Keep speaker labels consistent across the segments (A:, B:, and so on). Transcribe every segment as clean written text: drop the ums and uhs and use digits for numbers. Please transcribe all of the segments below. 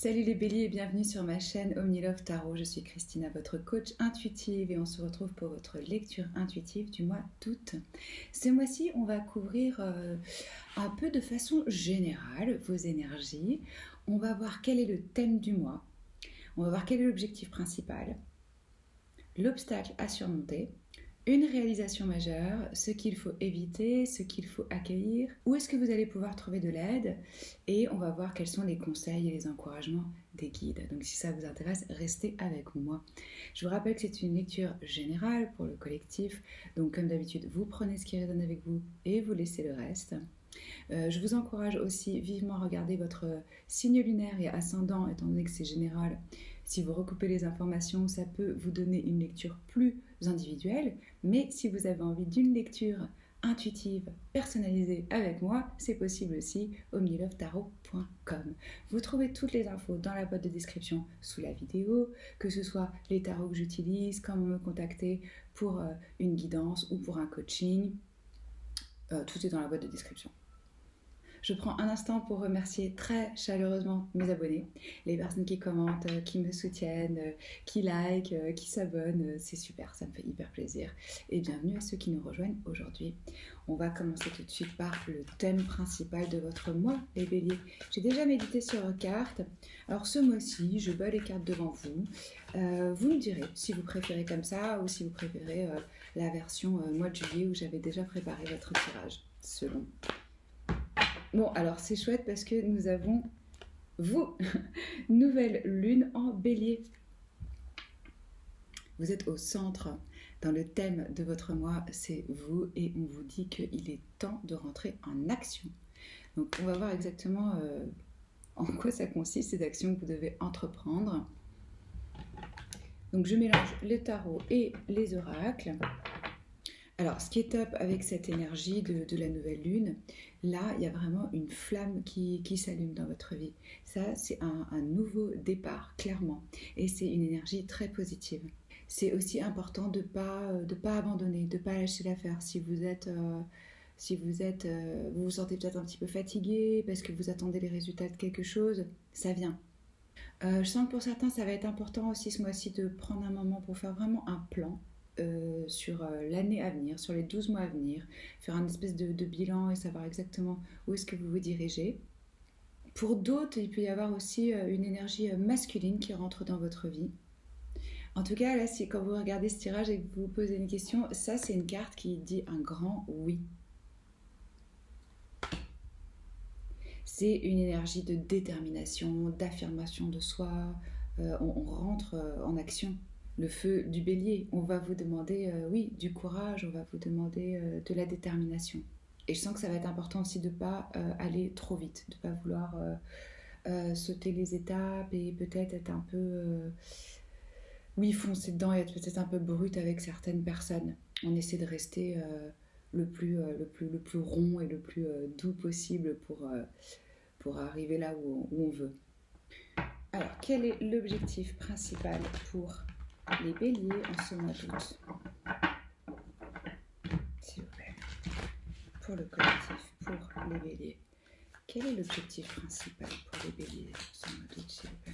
A: Salut les béliers et bienvenue sur ma chaîne OmniLove Tarot. Je suis Christina, votre coach intuitive et on se retrouve pour votre lecture intuitive du mois d'août. Ce mois-ci, on va couvrir un peu de façon générale vos énergies. On va voir quel est le thème du mois. On va voir quel est l'objectif principal, l'obstacle à surmonter, une réalisation majeure, ce qu'il faut éviter, ce qu'il faut accueillir, où est-ce que vous allez pouvoir trouver de l'aide, et on va voir quels sont les conseils et les encouragements des guides. Donc si ça vous intéresse, restez avec moi. Je vous rappelle que c'est une lecture générale pour le collectif, donc comme d'habitude, vous prenez ce qui résonne avec vous et vous laissez le reste. Je vous encourage aussi vivement à regarder votre signe lunaire et ascendant, étant donné que c'est général. Si vous recoupez les informations, ça peut vous donner une lecture plus individuelle, mais si vous avez envie d'une lecture intuitive, personnalisée avec moi, c'est possible aussi, omnilovetarot.com. Vous trouvez toutes les infos dans la boîte de description sous la vidéo, que ce soit les tarots que j'utilise, comment me contacter pour une guidance ou pour un coaching, tout est dans la boîte de description. Je prends un instant pour remercier très chaleureusement mes abonnés, les personnes qui commentent, qui me soutiennent, qui likent, qui s'abonnent. C'est super, ça me fait hyper plaisir. Et bienvenue à ceux qui nous rejoignent aujourd'hui. On va commencer tout de suite par le thème principal de votre mois, les béliers. J'ai déjà médité sur vos cartes. Alors ce mois-ci, je bats les cartes devant vous. Vous me direz si vous préférez comme ça ou si vous préférez la version mois de juillet où j'avais déjà préparé votre tirage, selon. Bon, alors c'est chouette parce que nous avons, vous, nouvelle lune en bélier. Vous êtes au centre, dans le thème de votre mois, c'est vous, et on vous dit qu'il est temps de rentrer en action. Donc on va voir exactement en quoi ça consiste, ces actions que vous devez entreprendre. Donc je mélange les tarots et les oracles. Alors, ce qui est top avec cette énergie de la nouvelle lune, là, il y a vraiment une flamme qui s'allume dans votre vie. Ça, c'est un nouveau départ, clairement. Et c'est une énergie très positive. C'est aussi important de pas abandonner, de ne pas lâcher l'affaire. Si vous vous sentez peut-être un petit peu fatigué parce que vous attendez les résultats de quelque chose, ça vient. Je sens que pour certains, ça va être important aussi ce mois-ci de prendre un moment pour faire vraiment un plan. Sur l'année à venir, sur les 12 mois à venir, faire un espèce de bilan et savoir exactement où est-ce que vous vous dirigez. Pour d'autres, il peut y avoir aussi une énergie masculine qui rentre dans votre vie. En tout cas, là, quand vous regardez ce tirage et que vous vous posez une question, ça, c'est une carte qui dit un grand oui. C'est une énergie de détermination, d'affirmation de soi. On rentre en action. Le feu du bélier, on va vous demander, du courage, on va vous demander de la détermination. Et je sens que ça va être important aussi de ne pas aller trop vite, de ne pas vouloir sauter les étapes et peut-être être un peu... foncer dedans et être peut-être un peu brut avec certaines personnes. On essaie de rester le plus rond et le plus doux possible pour arriver là où on veut. Alors, quel est l'objectif principal pour les béliers en ce mois d'août, s'il vous plaît, pour le collectif, pour les béliers? Quel est l'objectif principal pour les béliers en ce mois d'août, s'il vous plaît?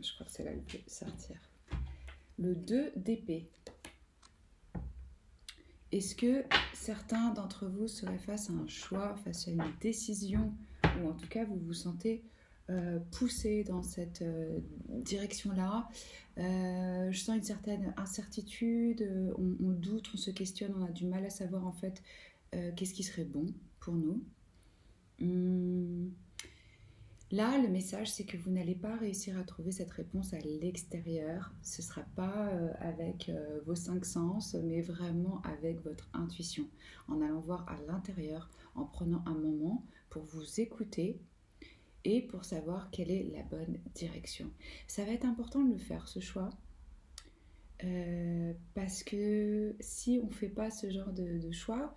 A: Je crois que c'est là que je vais sortir. Le 2 d'épée. Est-ce que certains d'entre vous seraient face à un choix, face à une décision, ou en tout cas vous vous sentez poussé dans cette direction-là? Je sens une certaine incertitude, on doute, on se questionne, on a du mal à savoir en fait qu'est-ce qui serait bon pour nous. Là, le message, c'est que vous n'allez pas réussir à trouver cette réponse à l'extérieur. Ce ne sera pas avec vos 5 sens, mais vraiment avec votre intuition. En allant voir à l'intérieur, en prenant un moment pour vous écouter et pour savoir quelle est la bonne direction. Ça va être important de le faire, ce choix. Parce que si on ne fait pas ce genre de choix,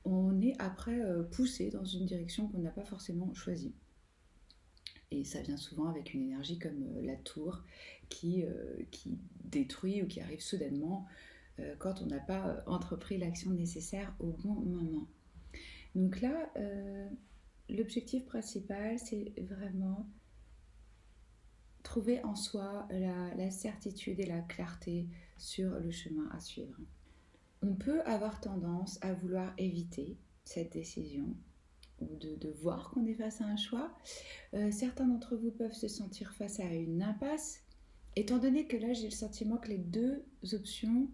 A: on est après poussé dans une direction qu'on n'a pas forcément choisie. Et ça vient souvent avec une énergie comme la tour qui détruit ou qui arrive soudainement quand on n'a pas entrepris l'action nécessaire au bon moment. Donc là, l'objectif principal, c'est vraiment trouver en soi la certitude et la clarté sur le chemin à suivre. On peut avoir tendance à vouloir éviter cette décision ou de voir qu'on est face à un choix. Certains d'entre vous peuvent se sentir face à une impasse, étant donné que là, j'ai le sentiment que les deux options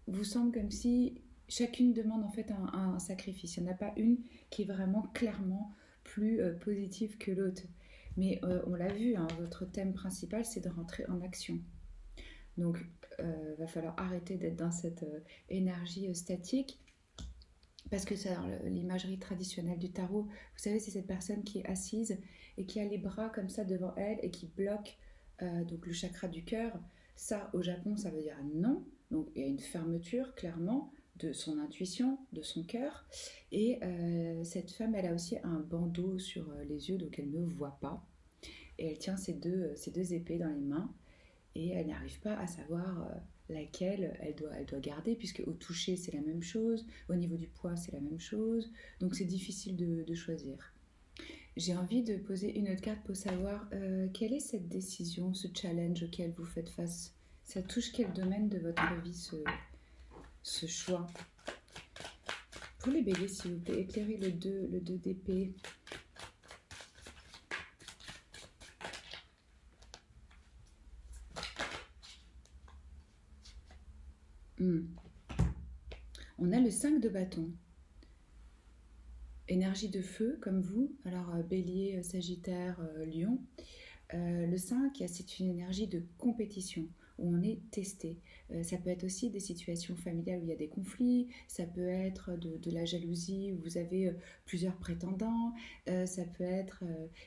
A: vous semblent comme si chacune demande en fait un sacrifice. Il n'y en a pas une qui est vraiment clairement plus positive que l'autre. Mais on l'a vu, hein, votre thème principal, c'est de rentrer en action. Donc, va falloir arrêter d'être dans cette énergie statique. Parce que c'est l'imagerie traditionnelle du tarot. Vous savez, c'est cette personne qui est assise et qui a les bras comme ça devant elle et qui bloque donc le chakra du cœur. Ça, au Japon, ça veut dire non. Donc, il y a une fermeture, clairement, de son intuition, de son cœur. Et cette femme, elle a aussi un bandeau sur les yeux, donc elle ne voit pas. Et elle tient ces deux épées dans les mains. Et elle n'arrive pas à savoir laquelle elle doit garder, puisque au toucher, c'est la même chose. Au niveau du poids, c'est la même chose. Donc, c'est difficile de choisir. J'ai envie de poser une autre carte pour savoir quelle est cette décision, ce challenge auquel vous faites face. Ça touche quel domaine de votre vie, ce choix? Pour les béliers, s'il vous plaît, éclairez le 2 d'épée. On a le 5 de bâton. Énergie de feu, comme vous. Alors, bélier, sagittaire, lion. Le 5, c'est une énergie de compétition, où on est testé. Ça peut être aussi des situations familiales où il y a des conflits, ça peut être de la jalousie, où vous avez plusieurs prétendants, ça peut être...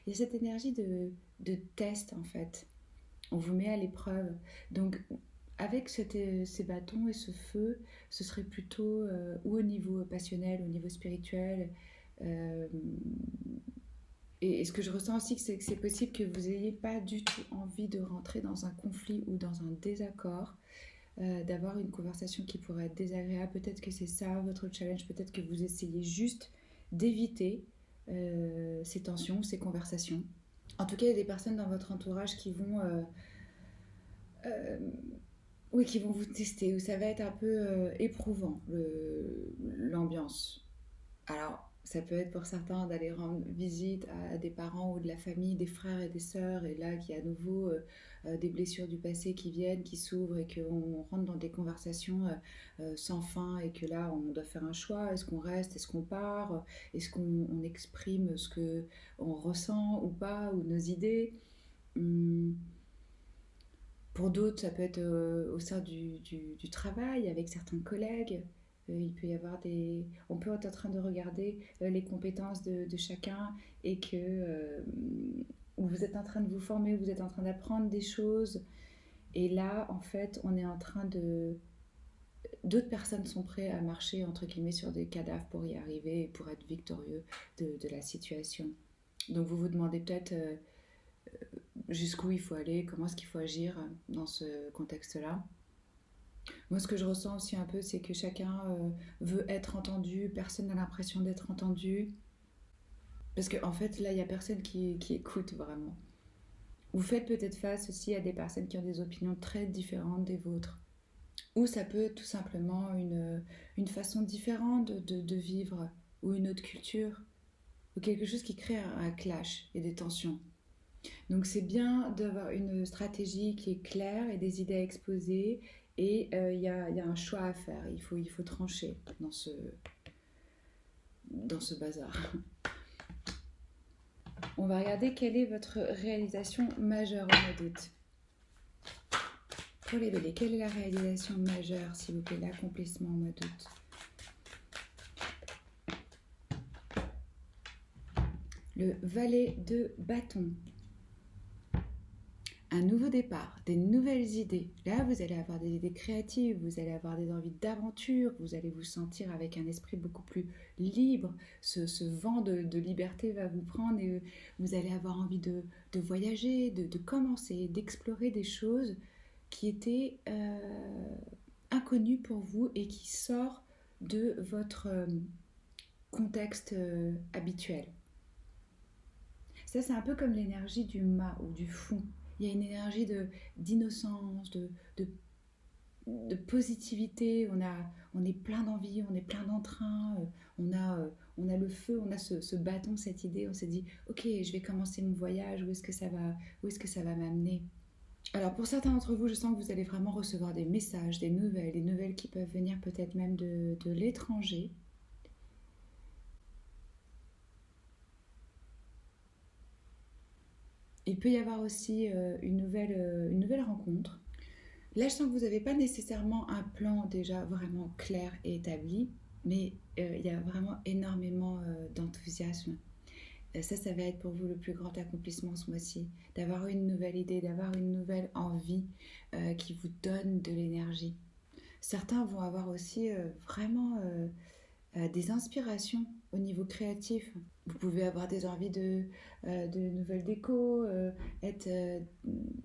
A: il y a cette énergie de test, en fait. On vous met à l'épreuve. Donc, avec ces bâtons et ce feu, ce serait plutôt ou au niveau passionnel, au niveau spirituel. Et ce que je ressens aussi, c'est que c'est possible que vous n'ayez pas du tout envie de rentrer dans un conflit ou dans un désaccord, d'avoir une conversation qui pourrait être désagréable. Peut-être que c'est ça votre challenge, peut-être que vous essayez juste d'éviter ces tensions, ces conversations. En tout cas, il y a des personnes dans votre entourage qui vont... oui, qui vont vous tester, où ça va être un peu éprouvant, l'ambiance. Alors, ça peut être pour certains d'aller rendre visite à des parents ou de la famille, des frères et des sœurs, et là, qu'il y a à nouveau des blessures du passé qui viennent, qui s'ouvrent, et qu'on rentre dans des conversations sans fin, et que là, on doit faire un choix. Est-ce qu'on reste? Est-ce qu'on part? Est-ce qu'on exprime ce qu'on ressent ou pas, ou nos idées? Pour d'autres, ça peut être au sein du travail, avec certains collègues. Il peut y avoir des... On peut être en train de regarder les compétences de chacun et que vous êtes en train de vous former, vous êtes en train d'apprendre des choses. Et là, en fait, on est en train de... D'autres personnes sont prêtes à marcher, entre guillemets, sur des cadavres pour y arriver et pour être victorieux de la situation. Donc vous vous demandez peut-être... jusqu'où il faut aller, comment est-ce qu'il faut agir dans ce contexte-là. Moi, ce que je ressens aussi un peu, c'est que chacun veut être entendu, personne n'a l'impression d'être entendu. Parce qu'en fait, là, il n'y a personne qui écoute vraiment. Vous faites peut-être face aussi à des personnes qui ont des opinions très différentes des vôtres. Ou ça peut être tout simplement une façon différente de vivre, ou une autre culture, ou quelque chose qui crée un clash et des tensions. Donc c'est bien d'avoir une stratégie qui est claire et des idées à exposer, et il y a un choix à faire, il faut trancher dans ce bazar. On va regarder quelle est votre réalisation majeure au mois d'août. Pour les béliers, quelle est la réalisation majeure, s'il vous plaît, l'accomplissement au mois d'août? Le valet de bâton. un nouveau départ, des nouvelles idées. Là, vous allez avoir des idées créatives, vous allez avoir des envies d'aventure, vous allez vous sentir avec un esprit beaucoup plus libre. Ce vent de liberté va vous prendre et vous allez avoir envie de voyager, de commencer, d'explorer des choses qui étaient inconnues pour vous et qui sortent de votre contexte habituel. Ça, c'est un peu comme l'énergie du mât ou du fond. Il y a une énergie d'innocence, de positivité. On est plein d'envie, on est plein d'entrain. On a le feu, on a ce bâton, cette idée. On s'est dit, ok, je vais commencer mon voyage. Où est-ce que ça va m'amener? Alors pour certains d'entre vous, je sens que vous allez vraiment recevoir des messages, des nouvelles qui peuvent venir peut-être même de l'étranger. Il peut y avoir aussi une nouvelle rencontre. Là, je sens que vous n'avez pas nécessairement un plan déjà vraiment clair et établi, mais il y a vraiment énormément d'enthousiasme. Ça va être pour vous le plus grand accomplissement ce mois-ci, d'avoir une nouvelle idée, d'avoir une nouvelle envie qui vous donne de l'énergie. Certains vont avoir aussi vraiment des inspirations au niveau créatif. Vous pouvez avoir des envies de nouvelles décos, être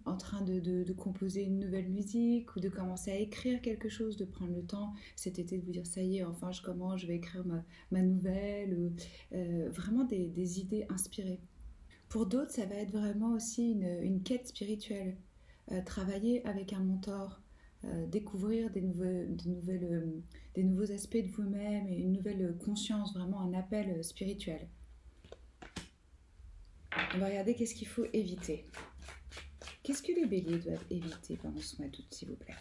A: en train de composer une nouvelle musique ou de commencer à écrire quelque chose, de prendre le temps cet été de vous dire ça y est, enfin je commence, je vais écrire ma nouvelle, vraiment des idées inspirées. Pour d'autres, ça va être vraiment aussi une quête spirituelle. Travailler avec un mentor, découvrir des nouveaux aspects de vous-même et une nouvelle conscience, vraiment un appel spirituel. On va regarder qu'est-ce qu'il faut éviter. Qu'est-ce que les béliers doivent éviter pendant ce mois d'août, s'il vous plaît?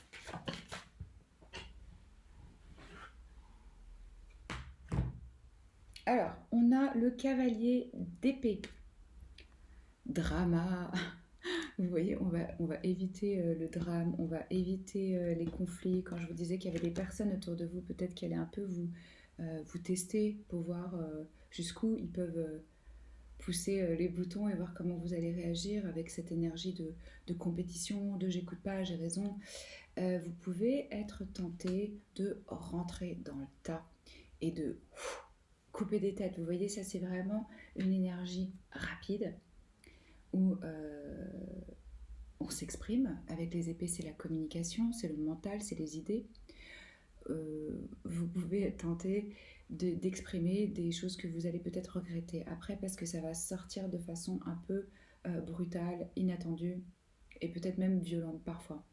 A: Alors, on a le cavalier d'épée. Drama. Vous voyez, on va éviter le drame, on va éviter les conflits. Quand je vous disais qu'il y avait des personnes autour de vous, peut-être qu'elle allaient un peu vous tester pour voir jusqu'où ils peuvent pousser les boutons et voir comment vous allez réagir avec cette énergie de compétition, de j'écoute pas, j'ai raison. Vous pouvez être tenté de rentrer dans le tas et de couper des têtes. Vous voyez, ça c'est vraiment une énergie rapide où on s'exprime. Avec les épées, c'est la communication, c'est le mental, c'est les idées. Vous pouvez être tenté d'exprimer des choses que vous allez peut-être regretter après parce que ça va sortir de façon un peu brutale, inattendue et peut-être même violente parfois.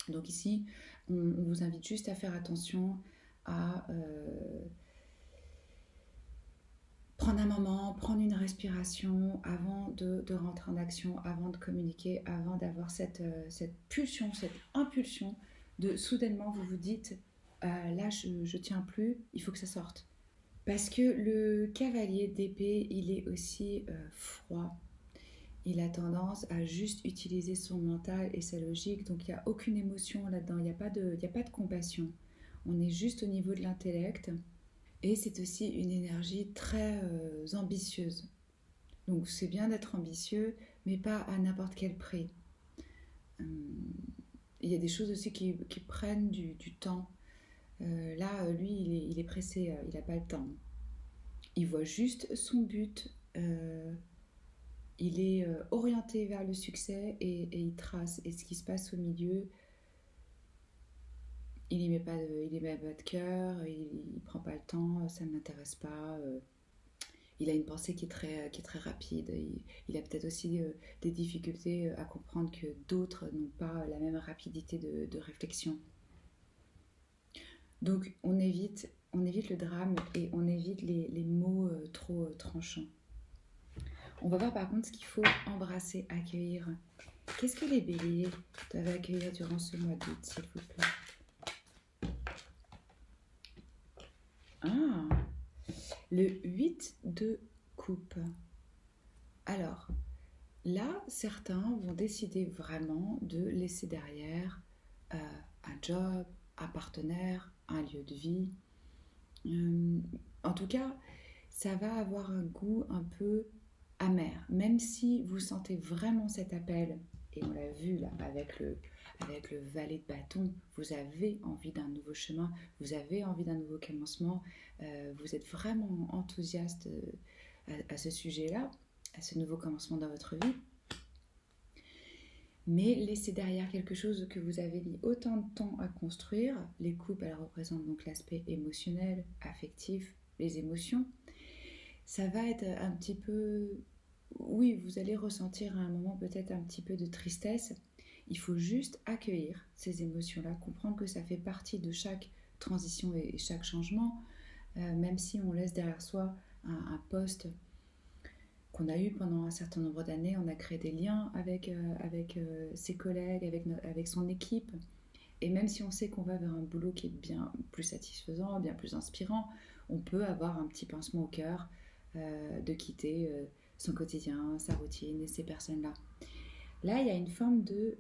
A: Donc ici, on vous invite juste à faire attention à prendre un moment, prendre une respiration avant de rentrer en action, avant de communiquer, avant d'avoir cette pulsion, cette impulsion de soudainement vous vous dites là je tiens plus, il faut que ça sorte. Parce que le cavalier d'épée, il est aussi froid. Il a tendance à juste utiliser son mental et sa logique, donc il n'y a aucune émotion là-dedans, il n'y a pas de compassion. On est juste au niveau de l'intellect. Et c'est aussi une énergie très ambitieuse. Donc c'est bien d'être ambitieux, mais pas à n'importe quel prix. Il y a des choses aussi qui prennent du temps. Là, lui, il est pressé, il n'a pas le temps. Il voit juste son but, il est orienté vers le succès et il trace. Et ce qui se passe au milieu, il n'y met pas de cœur, il ne prend pas le temps, ça ne l'intéresse pas. Il a une pensée qui est très rapide. Il a peut-être aussi des difficultés à comprendre que d'autres n'ont pas la même rapidité de réflexion. Donc on évite le drame et on évite les mots trop tranchants. On va voir par contre ce qu'il faut embrasser, accueillir. Qu'est-ce que les béliers doivent accueillir durant ce mois d'août, s'il vous plaît? Ah, le 8 de coupe. Alors, là, certains vont décider vraiment de laisser derrière un job, un partenaire, un lieu de vie. En tout cas, ça va avoir un goût un peu amer. Même si vous sentez vraiment cet appel et on l'a vu là avec le valet de bâton, vous avez envie d'un nouveau chemin, vous avez envie d'un nouveau commencement, vous êtes vraiment enthousiaste à ce sujet-là, à ce nouveau commencement dans votre vie. Mais laissez derrière quelque chose que vous avez mis autant de temps à construire. Les coupes, elles représentent donc l'aspect émotionnel, affectif, les émotions. Ça va être un petit peu... Oui, vous allez ressentir à un moment peut-être un petit peu de tristesse. Il faut juste accueillir ces émotions-là, comprendre que ça fait partie de chaque transition et chaque changement. Même si on laisse derrière soi un poste qu'on a eu pendant un certain nombre d'années, on a créé des liens avec ses collègues, avec son équipe. Et même si on sait qu'on va vers un boulot qui est bien plus satisfaisant, bien plus inspirant, on peut avoir un petit pincement au cœur de quitter son quotidien, sa routine et ces personnes-là. Là, il y a une forme de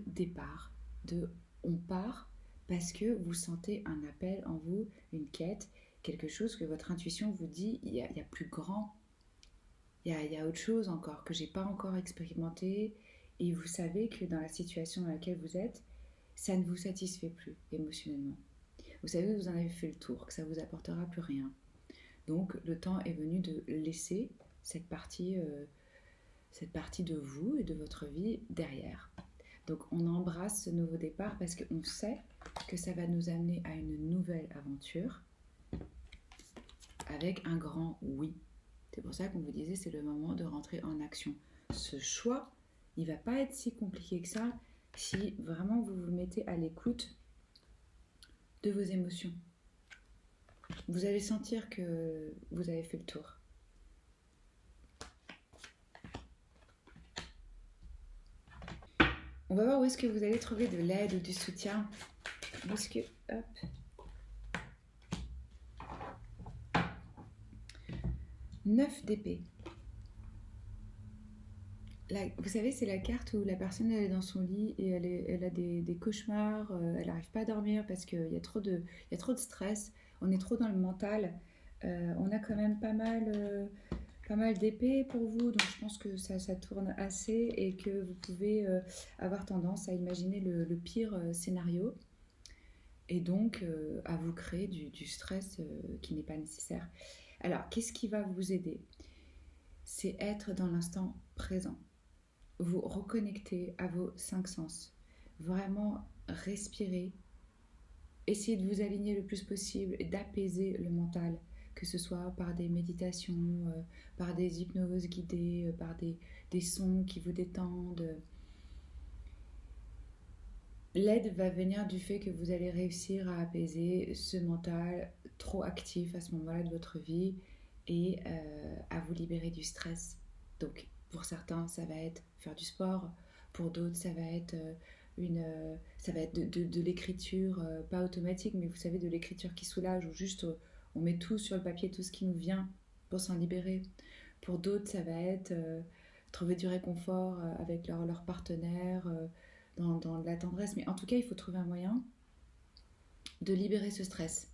A: départ, de on part parce que vous sentez un appel en vous, une quête, quelque chose que votre intuition vous dit, il y a plus grand. Il y a autre chose encore que j'ai pas encore expérimenté et vous savez que dans la situation dans laquelle vous êtes, ça ne vous satisfait plus émotionnellement. Vous savez que vous en avez fait le tour, que ça vous apportera plus rien. Donc le temps est venu de laisser cette partie de vous et de votre vie derrière. Donc on embrasse ce nouveau départ parce qu'on sait que ça va nous amener à une nouvelle aventure avec un grand oui. C'est pour ça qu'on vous disait c'est le moment de rentrer en action. Ce choix, il ne va pas être si compliqué que ça si vraiment vous vous mettez à l'écoute de vos émotions. Vous allez sentir que vous avez fait le tour. On va voir où est-ce que vous allez trouver de l'aide ou du soutien. Parce que, hop. 9 d'épée. Vous savez, c'est la carte où la personne elle est dans son lit et elle a des cauchemars, elle n'arrive pas à dormir parce qu'il y a trop de stress, on est trop dans le mental. On a quand même pas mal d'épées pour vous, donc je pense que ça tourne assez et que vous pouvez avoir tendance à imaginer le pire scénario et donc à vous créer du stress qui n'est pas nécessaire. Alors, qu'est-ce qui va vous aider? C'est être dans l'instant présent. Vous reconnecter à vos 5 sens. Vraiment respirer. Essayez de vous aligner le plus possible et d'apaiser le mental, que ce soit par des méditations, par des hypnoses guidées, par des sons qui vous détendent. L'aide va venir du fait que vous allez réussir à apaiser ce mental trop actif à ce moment-là de votre vie et à vous libérer du stress. Donc, pour certains, ça va être faire du sport. Pour d'autres, ça va être de l'écriture, pas automatique, mais vous savez, de l'écriture qui soulage, où juste on met tout sur le papier, tout ce qui nous vient pour s'en libérer. Pour d'autres, ça va être trouver du réconfort avec leur partenaire, dans de la tendresse. Mais en tout cas, il faut trouver un moyen de libérer ce stress.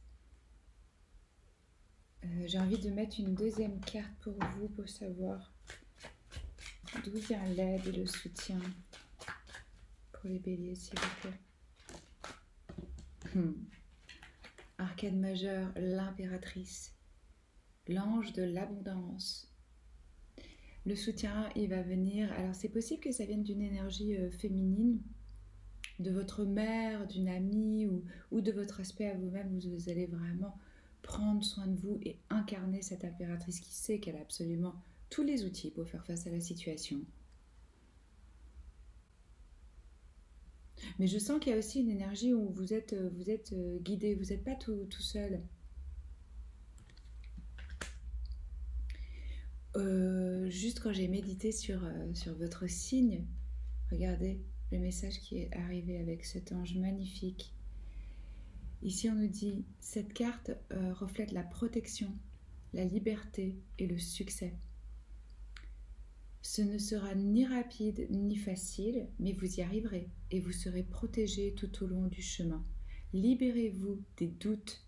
A: J'ai envie de mettre une deuxième carte pour vous, pour savoir d'où vient l'aide et le soutien pour les béliers, s'il vous plaît. Arcane majeur, l'impératrice, l'ange de l'abondance. Le soutien, il va venir... Alors, c'est possible que ça vienne d'une énergie féminine, de votre mère, d'une amie ou de votre aspect à vous-même, où vous allez vraiment prendre soin de vous et incarner cette impératrice qui sait qu'elle a absolument tous les outils pour faire face à la situation. Mais je sens qu'il y a aussi une énergie où vous êtes guidé, vous n'êtes pas tout seul. Juste quand j'ai médité sur votre signe, regardez le message qui est arrivé avec cet ange magnifique. Ici, on nous dit, cette carte reflète la protection, la liberté et le succès. Ce ne sera ni rapide ni facile, mais vous y arriverez et vous serez protégé tout au long du chemin. Libérez-vous des doutes,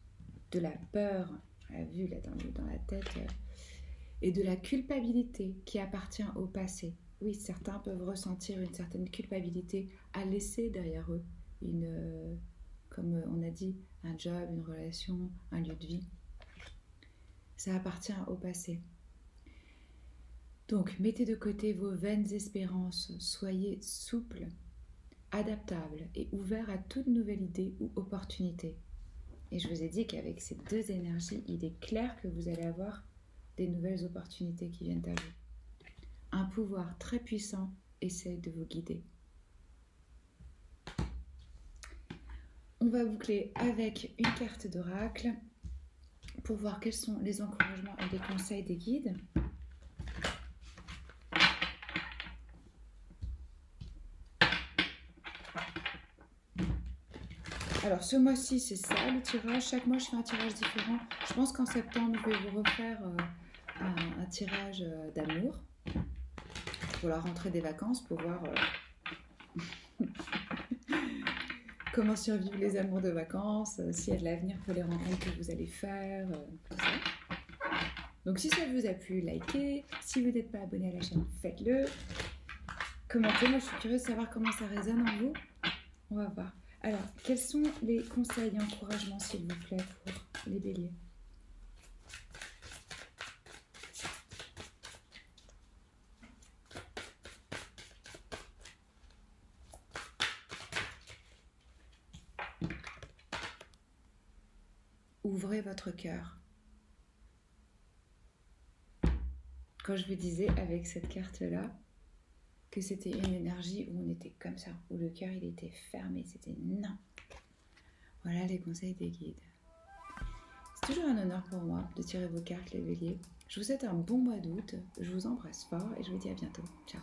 A: de la peur, on l'a vu là dans la tête, et de la culpabilité qui appartient au passé. oui, certains peuvent ressentir une certaine culpabilité à laisser derrière eux comme on a dit, un job, une relation, un lieu de vie. Ça appartient au passé. Donc, mettez de côté vos vaines espérances, soyez souple, adaptable et ouvert à toute nouvelle idée ou opportunité. Et je vous ai dit qu'avec ces deux énergies, il est clair que vous allez avoir des nouvelles opportunités qui viennent à vous. Un pouvoir très puissant essaie de vous guider. On va boucler avec une carte d'oracle pour voir quels sont les encouragements et les conseils des guides. Alors ce mois-ci c'est ça le tirage, chaque mois je fais un tirage différent. Je pense qu'en septembre je vais vous refaire un tirage d'amour pour la rentrée des vacances pour voir comment survivre les amours de vacances, s'il y a de l'avenir pour les rencontres que vous allez faire, tout ça. Donc si ça vous a plu, likez. Si vous n'êtes pas abonné à la chaîne, faites-le. Commentez, moi je suis curieuse de savoir comment ça résonne en vous. On va voir. Alors, quels sont les conseils et encouragements, s'il vous plaît, pour les béliers ? Ouvrez votre cœur. Quand je vous disais avec cette carte-là que c'était une énergie où on était comme ça, où le cœur il était fermé, c'était non. Voilà les conseils des guides. C'est toujours un honneur pour moi de tirer vos cartes les béliers. Je vous souhaite un bon mois d'août, je vous embrasse fort et je vous dis à bientôt. Ciao.